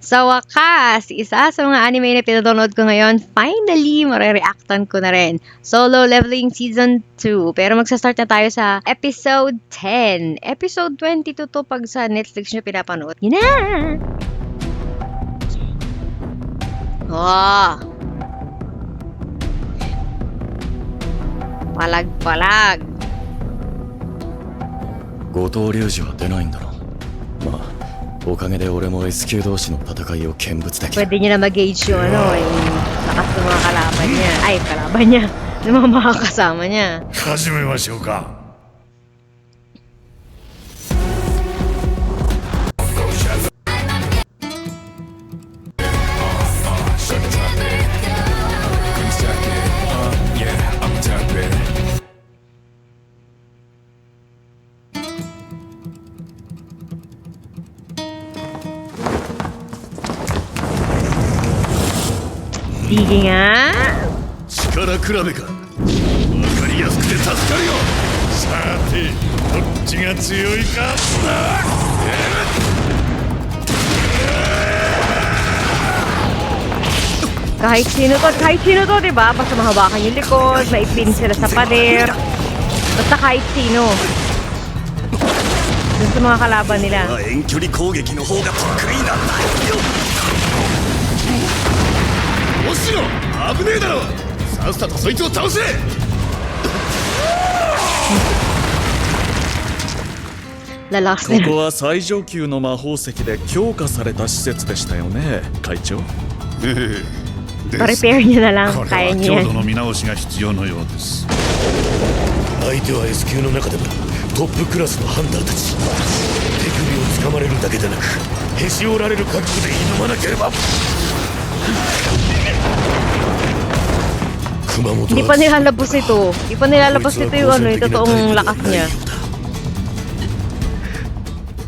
Sa wakas, isa sa mga anime na pinanood ko ngayon, finally, marereactan ko na rin. Solo Leveling Season 2. Pero magsa-start na tayo sa Episode 10. Episode 22 to pag sa Netflix nyo pinapanood. Yun na! Oh! Palag-palag. 後藤隆二は出ないんだろう。まあおかげで俺も S 級同士の戦いを見物できる。 Pwede niya na mag-gauge yung yung lakas ng mga kalaban niya. Ay, kalaban niya. Ng mga makakasama niya. 始めましょうか。Sige nga. 力比べか。わかりやすくて助かるよ。さて、どっちが強いか。Kahit sino to, diba? Basta mahawakan yung likod, maipin sila sa pader. Basta kahit sino. Dun sa mga kalaban nila. 遠距離攻撃の方が得意なんだよ。星野、危ねえだろ。さっさとそいつを倒せ。 Lalakas こ nila. こは最上級の魔法石で強化された施設でしたよね、会長。 Pa-repair niya na lang. これ Kaya は niya 強 yan. 度の見直しが必要のようです。相手は S 級の中でもトップクラスのハンターたち。手首をつかまれるだけでなくへし折られる覚悟で挑まなければ。 Hindi pa nilalabas ito. Hindi pa nilalabas ito yung yung totoong lakas niya.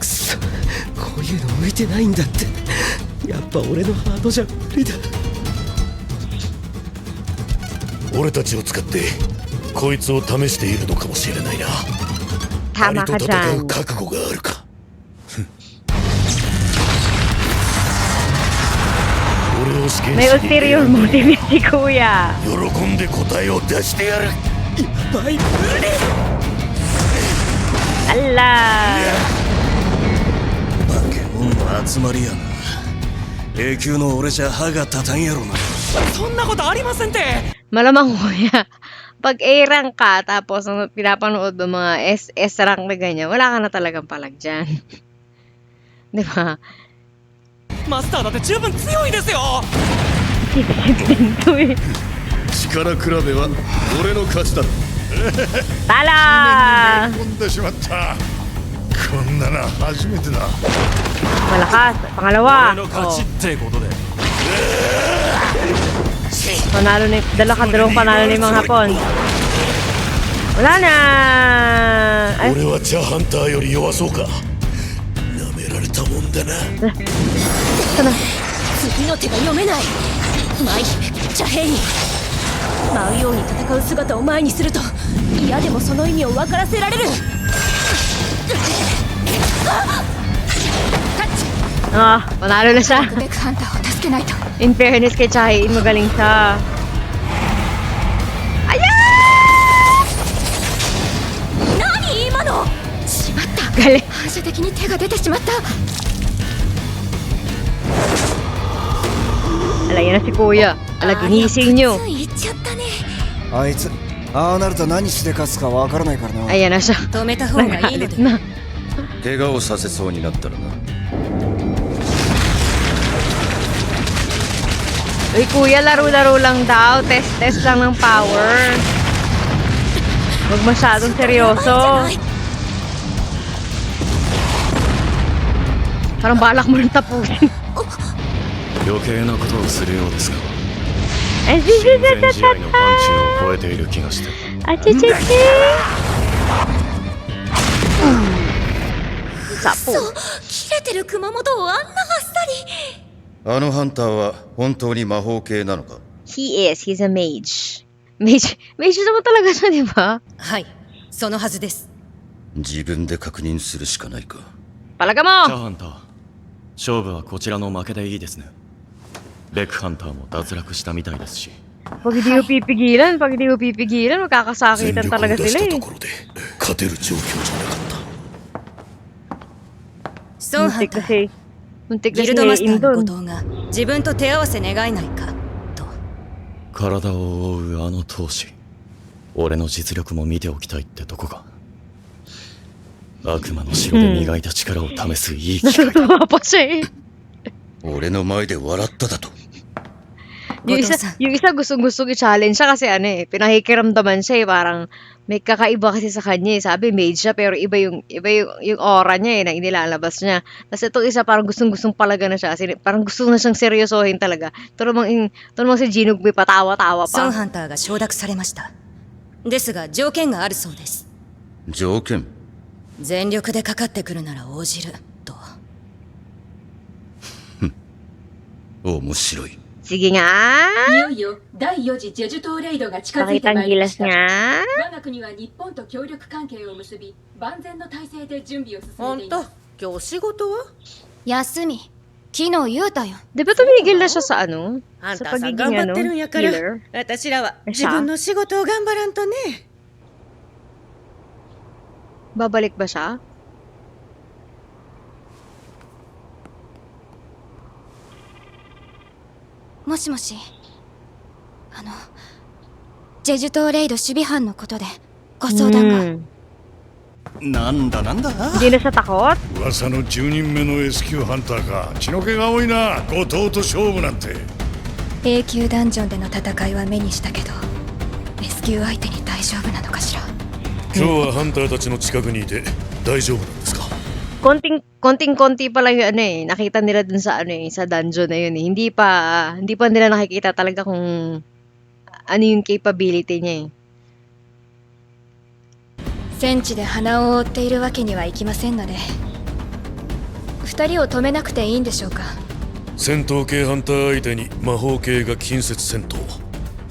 くそ、こういうの向いてないんだって。やっぱ俺のハートじゃ無理だ。俺たちを使ってこいつを試しているのかもしれないな。 Tama と ka 戦 dyan. う覚悟があるか。俺を試験 May しに ulterior motive si Kuya. 喜んで答えを出してやる。 Ala! 化け物の集まりやな。A 級の俺じゃ歯が立たんやろな。そんなことありませんって。 Malamang Kuya. Pag A-rank ka, tapos ang pinapanood mo mga SS rank na ganyan, wala ka na talagang palag dyan. Di ba? マスターだって十分強いですよ。 Ito eh. 力比べは俺の勝ちだ。 Tala! 飛んでしまった。こんなの初めてだ。 Malakas. Pangalawa. 俺の勝ちってことで。 Panalo ni, dalawang panalo ni mga Hapon. Wala na! Ay, 俺はチャーハンターより弱そうか。舐められたもんだな。次の手が読めない。マイジャヘイ舞うように戦う姿を前にすると嫌でもその意味を分からせられる。 panalo na siya. ベックハンターを助けないと。 In fairness kay Chahin, magaling siya. Ayan! 何今の。しまった。 Galing. 反射的に手が出てしまった。 Ala, yan na si Kuya. Ala, ginising nyo. つい言っちゃったね。あいつああなると何して勝つかわからないからな。 Ayan na siya. 止めた方がいいの Nagalit で。 na. 怪我をさせそうになったらな。 Uy, Kuya, laro-laro lang daw. Test lang ng power. Huwag masyadong seryoso. Parang balak mo rin tapusin. 余計なことをするようですが、 Ay, 親善試合のパンチを超えている気がして。 Achichichi! Sapo. 切れてる熊本をあんなあっさり。あのハンターは本当に魔法系なのか？ He is. He's a mage. Mage naman talaga siya, di ba? はい、そのはずです。自分で確認するしかないか。Palaga チャー mo! ハンター、勝負はこちらの負けでいいですね。レクハンターも脱落したみたいですし。 Pag hindi ko pipigilan,全 magkakasakitan 力を talaga 出し sila たと eh. ころで勝てる状況じゃなかった。ソンハン Muntik ター kasi. Muntik ギ kasi ルドマスタ in ーの後 doon. 藤が自分と手合わせ願えないかと。体を覆うあの闘志、俺の実力も見ておきたいってとこが。悪魔の城で磨いた力を試すいい機会だ。 Natutuwa pa siya eh. 俺の前で笑っただと。 Yung isa, Goto-san. yung isa gustong-gusto i-challenge siya kasi ano eh, pinakikiramdaman siya eh, parang may kakaiba kasi sa kanya eh. Sabi mage siya pero iba yung aura niya eh, na inilalabas niya. Tapos itong isa parang gustong-gustong palaga na siya, parang gusto na siyang seryosohin talaga. Ito namang si Jinugbi patawa-tawa ソン pa. ハンターが承諾されました。ですが条件があるそうです。条件？全力でかかってくるなら応じると。面白い。 Sige nga, いよいよ第4次ジェジュ島レイドが近づいて pakita ま ang いりま gilas した我 niya. が国は日本と協力関係を結び万全の体制で準備を進め本当ています今日仕事は休み。昨日言うたよ。 Di ba tumigil na siya sa ano? あん Sa たさん pagiging 頑張ってるんやから healer? 私らはえ自分の仕事を頑張らんとね。 Babalik ba siya? もしもし。ジェジュ島レイド守備班のことでご相談が。 Hmm. なんだなんだ。 Hindi na siya takot? 噂の10人目の S 級ハンターか。血の気が多いな。後藤と勝負なんて。永久ダンジョンでの戦いは目にしたけど S 級相手に大丈夫なのかしら。今日はハンターたちの近くにいて大丈夫なんですか？ Konting-konti pa lang yung ano eh. Nakita nila dun sa ano eh, sa dungeon na yun eh. Hindi pa nila nakikita talaga kung ano yung capability niya eh. 戦地で鼻を覆っているわけにはいきませんので二人を止めなくていいんでしょうか。戦闘系ハンター相手に魔法系が近接戦闘。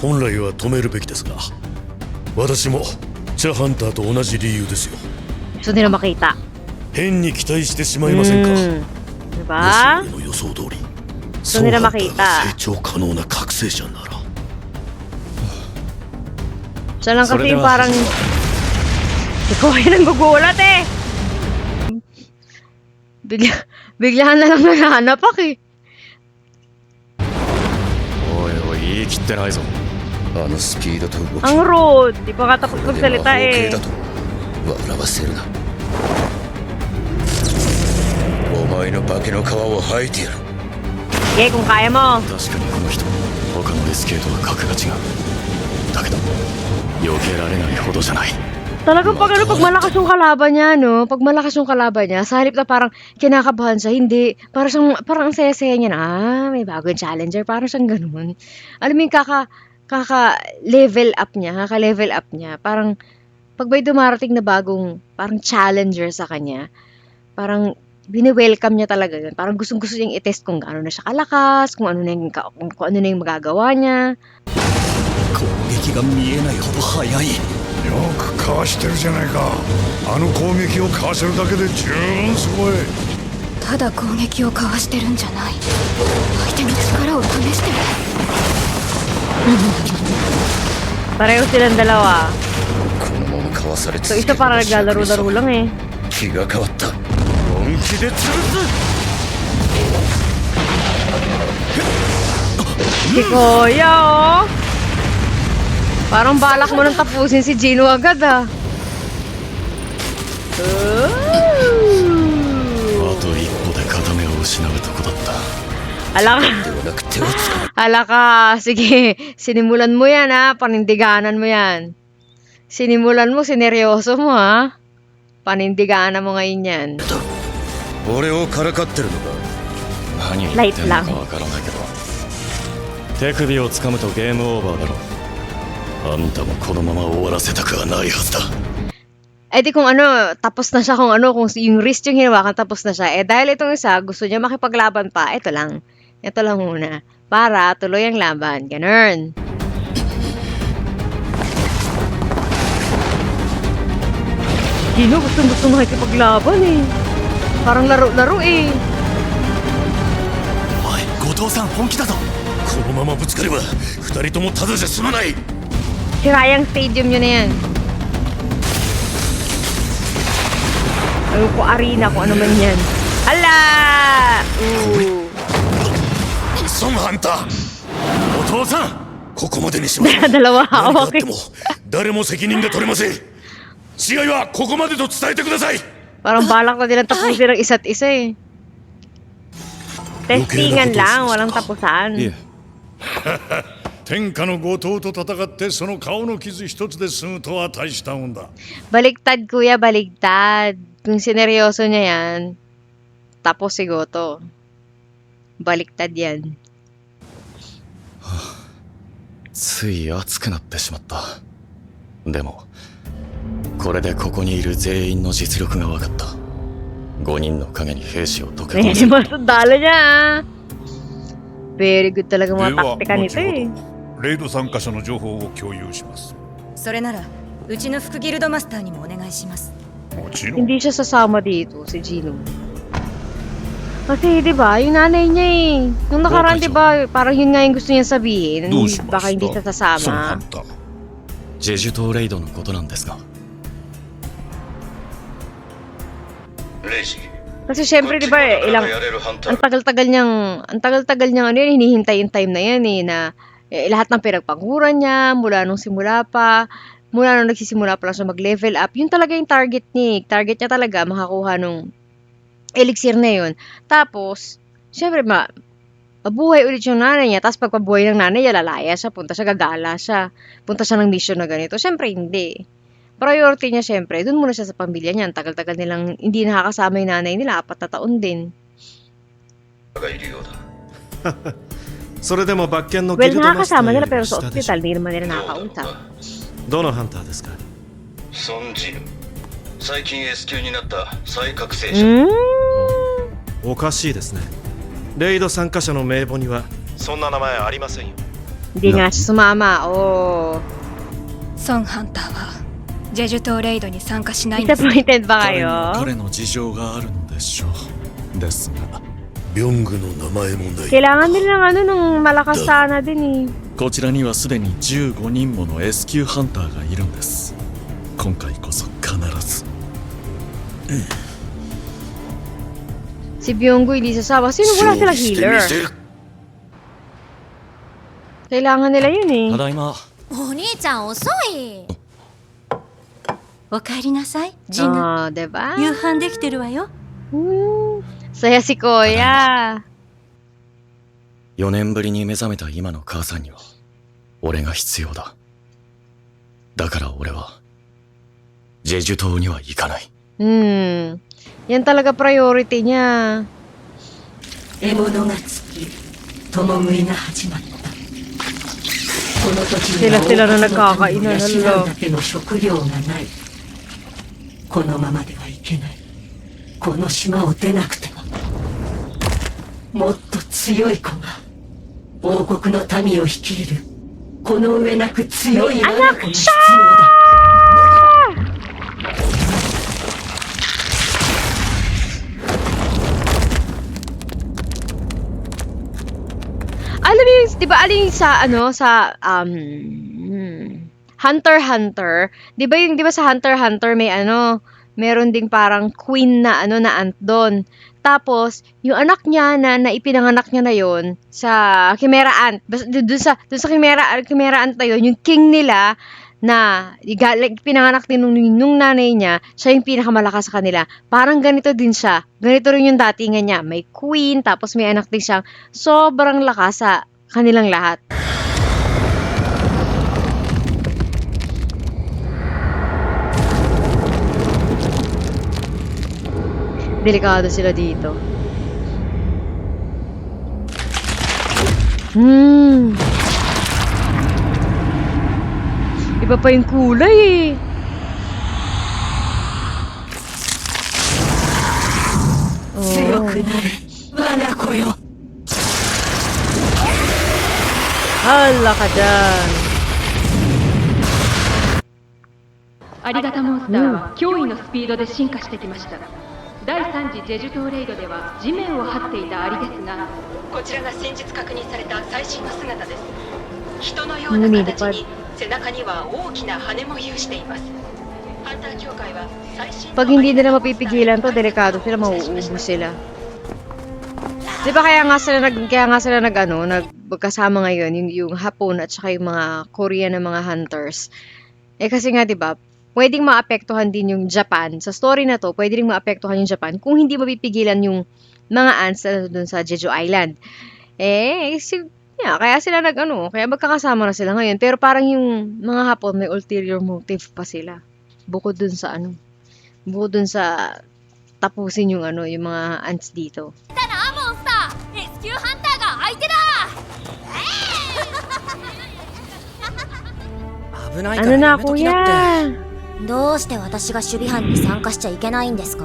本来は止めるべきですが、私もチャハンターと同じ理由ですよ。 Gusto nila makita. 変に期待してしまいませんか？ Diba? もし俺の予想通り、 Gusto nila ハンター makita. が成長可能な覚醒者なら。 Siya lang kasi Sorry, yung diba? parang ikaw ay nanggugulat eh. Biglaan na lang naghahanap eh. おいおい、言い切ってないぞ。あのスピードと動き、 Ang rude. Di pa nga tapos これで魔 magsalita 法系 eh. だと笑わせるな。お前の化けの皮を剥いてやる。 Sige, kung kaya mo. 確かにこの人、他の SK とは格が違う。だけど、避けられないほどじゃない。 Talagang pag malakas yung kalaban niya, no? Pag malakas yung kalaban niya, sa halip na parang kinakabahan siya, hindi. Parang ang saya-saya niya na, may bagong challenger. Parang siyang ganun. Alam mo yung kaka-level up niya. Parang, pag may dumarating na bagong, parang challenger sa kanya, parang, bini-welcome niya talaga yun. Parang gustong-gusto niyang i-test kung gaano na siya kalakas, kung ano na yung magagawa niya. 攻撃が見えないほど速い。よくかわしてるじゃないか。あの攻撃をかわせるだけで十分すごい。ただ攻撃をかわしてるんじゃない。相手の力を試してる。 Pareho silang dalawa. このままかわされ So, 続 isa ける parang naglalaro-laro lang eh. 気が変わった。本気で潰す。 Si Kuya, oh. Parang balak mo nang tapusin si Gino agad, ah. あと一歩で片目を失うとこだった。 Ala ka. ではなく手をつか Ala ka. Sige, sinimulan mo yan, ha. Panindiganan mo yan. Sinimulan mo, sineryoso mo, ha. Panindiganan mo ngayon yan. む。俺をからかってるのか。何言ってんのかわからないけど、手首を掴むとゲームオーバーだろ。あんたもこのまま終わらせたくはないはずだ。 Eh di kung ano, tapos na siya kung yung wrist yung hinawakan, tapos na siya. Eh dahil itong isa, gusto niya makipaglaban pa, ito lang muna. Para tuloy ang laban. Ganun. Gino, gusto makikipaglaban eh. Parang laro-laro eh. 父さん本気だぞ。このままぶつかれば二人ともただじゃ済まない。 Sira yung stadium nyo na yan. Ayoko arena kung ano man yan. Hala! Ooh. ソンハンター、お父さん、ここまでにします。 Dalawa 何かあっ hawak. ても誰も責任が取れません。試合はここまでと伝えてください。 Parang balak na nilang tapusin ang isa't isa eh. Testingan lang, walang tapusan. いえ、天下の後藤と戦ってその顔の傷一つで済むとは大したもんだ。 Baliktad kuya, baliktad. Kung sineryoso niya yan, tapos si Goto. Baliktad yan. つい熱くなってしまった。でもこれでここにいる全員の実力が分かった。5人の影に兵士を溶け込 Ayan ま si せる。 Master Dala niya. ah. Very good talaga で mga は taktika 後 nito eh. ほどレイド参加者の情報を共有します。それならうちの副ギルドマスターにもお願いします。もちろん。 Hindi siya sasama dito, si Gino. Kasi, di ba, yung nanay niya eh. Nung nakaraan, di ba, parang yun nga yung gusto niya sabihin. どうしました Baka hindi siya ソンハ sasama. ンター。ジェジュ島レイドのことなんですが、レイジ、 Kasi syempre, di ba, ang tagal-tagal niyang ano yun, hinihintay yung time na yan eh, na lahat ng pinagpaguran niya, mula nung nagsisimula pa lang siya mag-level up, yun talaga yung target niya eh. Target niya talaga, makakuha nung elixir na yun. Tapos, syempre, mabuhay ulit yung nanay niya, tapos pagpabuhay ng nanay niya, lalaya siya, gagala siya, punta siya ng mission na ganito. Syempre, hindi. Priority niya, syempre, dun muna siya sa pamilya niya. Ang tagal-tagal nilang hindi nakakasama yung nanay nila, 4 na taon din. それでも馬券のギ Well, ルドマスター nakakasama よ nila り pero も sa 下でしょ ospital, hindi naman nila nakakausap. どのハンターですか？ソンジヌ、最近 S 級になった再覚醒者。 おかしいですね。レイド参加者の名簿にはそんな名前ありませんよ。 Hindi nga siya sumama. Oh. ソンハンターはジェジュ島レイドに参加しないんです。 Disappointed ba kayo? 彼の事情があるのでしょう。ですが、ビョングの名前もない。 Kailangan din ng ng malakas sana din eh. こちらにはすでに15人もの S 級ハンターがいるんです。今回こそ必ず。 Si Byunggo hindi sasama. Sino wala silang healer? Kailangan nila yun eh. ただいま。お兄ちゃん遅い。おかえりなさい、ジヌ。 Oh, diba? 夕飯できてるわよ。 Saya si Kuya. 4年ぶりに目覚めた今の母さんには俺が必要だ。だから俺はジェジュ島には行かない。 Yan talaga priority niya. 獲物が尽き、共食いが始まった。この時には Sila na nagkakainan. 養う Hello. だけの食料がない。このままではいけない。この島を出なくても。もっと強い子が王国の民を率いるこの上なく強い我が子が必要だ。 Alam mo yung, di ba, aling sa, Hunter x Hunter, di ba sa Hunter x Hunter may meron ding parang queen na na ant doon. Tapos, yung anak niya na ipinanganak niya na yon sa Chimera Ant, doon sa Chimera Ant na yun, yung king nila na pinanganak din nung nanay niya, siya yung pinakamalakas sa kanila. Parang ganito din siya. Ganito rin yung datingan niya. May queen, tapos may anak din siyang sobrang lakas sa kanilang lahat. Delikado sila dito. Iba pa yung kulay eh. Hala ka dyan. ありがたモンスターは驚異のスピードで進化してきました。第3次ジェジュ島レイドでは地面を張っていたアリですが、こちらが先日確認された最新の姿です。人のような形に背中には大きな羽も有しています。ハンター協会は最新の Pag hindi nila mapipigilan to, delikado sila, mauubos sila. Di ba kaya nga sila magkasama ngayon, yung Hapon at saka yung mga Korean na mga hunters. Eh kasi nga, di ba, pwedeng maapektuhan din yung Japan. Sa story na to, pwede rin maapektuhan yung Japan kung hindi mapipigilan yung mga ants na doon sa Jeju Island. Kaya sila kaya magkakasama na sila ngayon. Pero parang yung mga Hapon, may ulterior motive pa sila. Bukod dun sa tapusin yung yung mga ants dito. Ano na, kuya? どうして私が守備班に参加しちゃいけないんですか？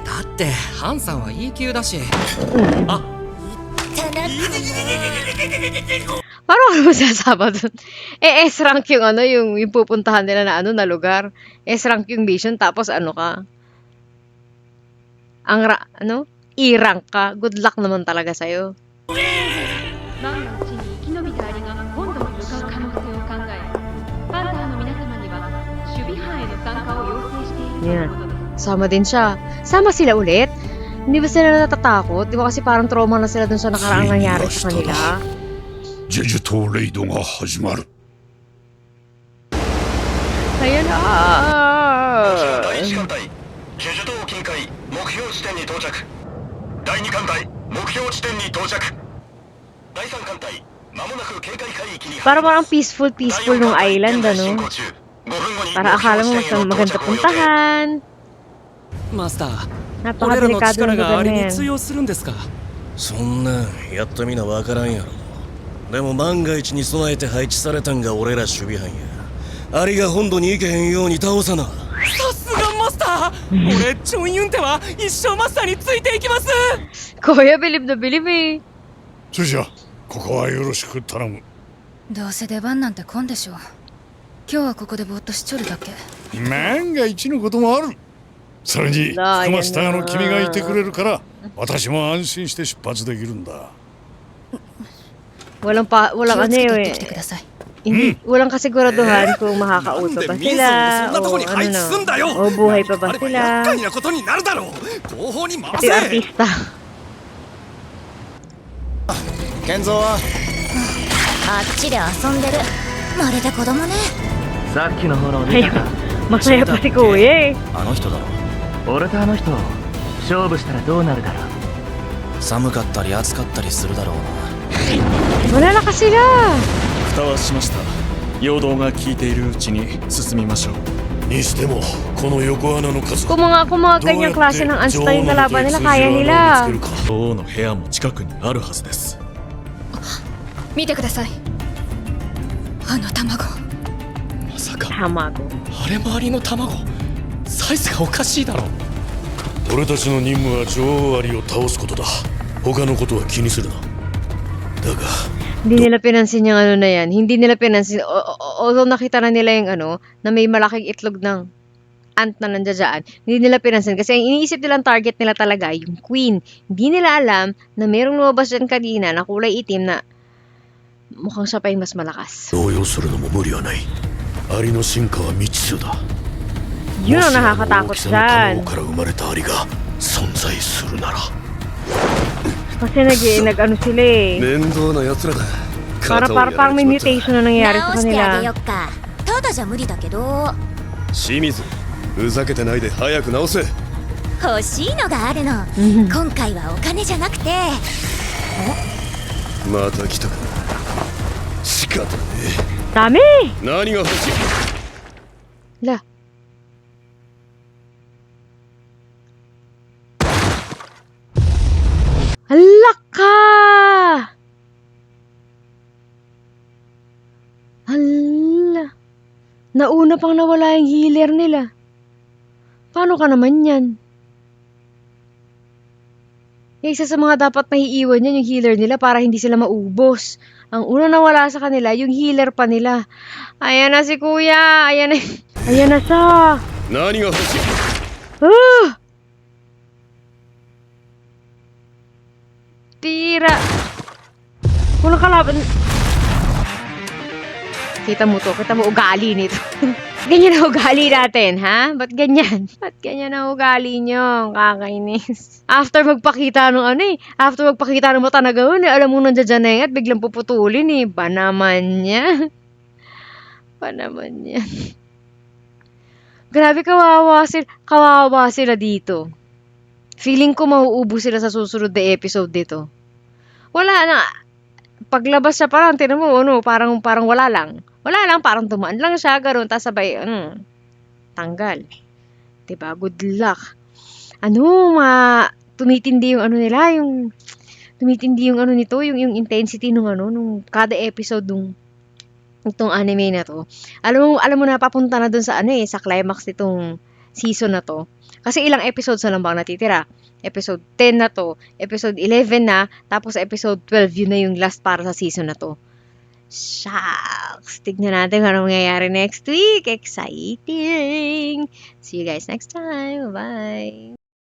だってハンさんは E 級だし。あ、 Paano ka naman sasama dun? S-rank yung pupuntahan nila na lugar. S-rank yung mission, tapos ka? E-rank ka. Good luck naman talaga sa'yo. 万が一に生き延びたアリが本土に向かう可能性を考え、ハンターの皆様には守備班への参加を要請しているということです。 Sama din siya. Sama sila ulit? Hindi ba sila natatakot? Di ba kasi parang trauma na sila dun sa nakaraang nangyari sa kanila? ジェジュ島レイドが始まる。 Ayan na! 第1艦隊、ジェジュ島近海目標地点に到着。第2艦隊、目標地点に到着。第3艦隊、間もなく警戒海域に。 Parang peaceful nung island, Para akala mo mas maganda puntahan. マスター、 Napakadelikado ng lugar na yan. 通用するんですか？そんなんやってみなわからんやろ。でも万が一に備えて配置されたんが俺ら守備班や。アリが本土に行けへんように倒さな。さすがマスター。俺チョンユンテは一生マスターについていきます。 Kuya, bilib na bilib eh. それじゃここはよろしく頼む。どうせ出番なんて来んでしょ。今日はここでぼーっとしちょるだけ。万が一のこともある。それに福マスターの君がいてくれるから私も安心して出発できるんだ。 Walang walang kasiguraduhan kung makakauto pa sila o buhay pa ba sila. Ito yung artista. 健三はあっちで遊んでる。まるで子供ね。さっきの炎見たか？ Masaya pa si Kuya eh. あの人だろ。俺とあの人勝負したらどうなるだろう。寒かったり暑かったりするだろうな。 Wala na kasi sila. 蓋はしました。陽動が効いているうちに進みましょう。にしてもこの横穴の数。 Kung mga ganyang klase ng ants pa yung kalaban nila, kaya nila. 女王の部屋も近くにあるはずです。見てください。あの卵。まさか。卵。あれもアリの卵。サイズがおかしいだろ。俺たちの任務は女王アリを倒すことだ。他のことは気にするな。だが Hindi nila pinansin yung na yan. Hindi nila pinansin. Although nakita na nila yung na may malaking itlog ng ant na nandiyan. Hindi nila pinansin. Kasi ang iniisip nilang target nila talaga, yung queen. Hindi nila alam na mayroong lumabas dyan kanina na kulay itim na mukhang siya pa yung mas malakas. 動揺するのも無理はない。アリの進化は未知数だ。 Yun ang nakakatakot dyan. から生まれたアリが存在するなら。 Kasi nag-ano sila eh. 面倒な奴らだ。 Parang may mutation na nangyari sa 直してあ kanila. げよっか。ただじゃ無理だけど。清水、ふざけてないで早く直せ。欲しいのがあるの。今回はお金じゃなくて。また来たか。仕方ねえ。 Dami! 何が欲しい？ La. Hala ka! Hala. Nauna pang nawala yung healer nila. Paano ka naman yan? Isa sa mga dapat naiiwan yan yung healer nila para hindi sila maubos. Ang una nawala sa kanila, yung healer pa nila. Ayan na si Kuya. Ayan na siya. 何が欲しい？ Ah! Tira. Walang kalaban. Kita mo ugali nito. Ganyan na ugali natin, ha? Ba't ganyan? Ba't ganyan na ugali nyo? Kakainis. After magpakita ng mata na gawin, alam mo nandiyan dyan na yan at biglang puputulin eh. Ba naman yan? Grabe, kawawa sila dito. Feeling ko mauubos sila sa susunod na episode dito. Wala na. Paglabas siya parang, tinan mo, parang wala lang. Wala lang, parang dumaan lang siya, gano'n, tas sabay, tanggal. Diba? Good luck. Tumitindi yung nila, tumitindi yung nito, yung intensity nung kada episode itong anime na to. Alam mo na, papunta na dun sa sa climax nitong season na to. Kasi ilang episodes na lang bang natitira? Episode 10 na to, episode 11 na, tapos episode 12, yun na yung last para sa season na to. Shucks! Tignan natin kung ano mangyayari next week. Exciting! See you guys next time. Bye!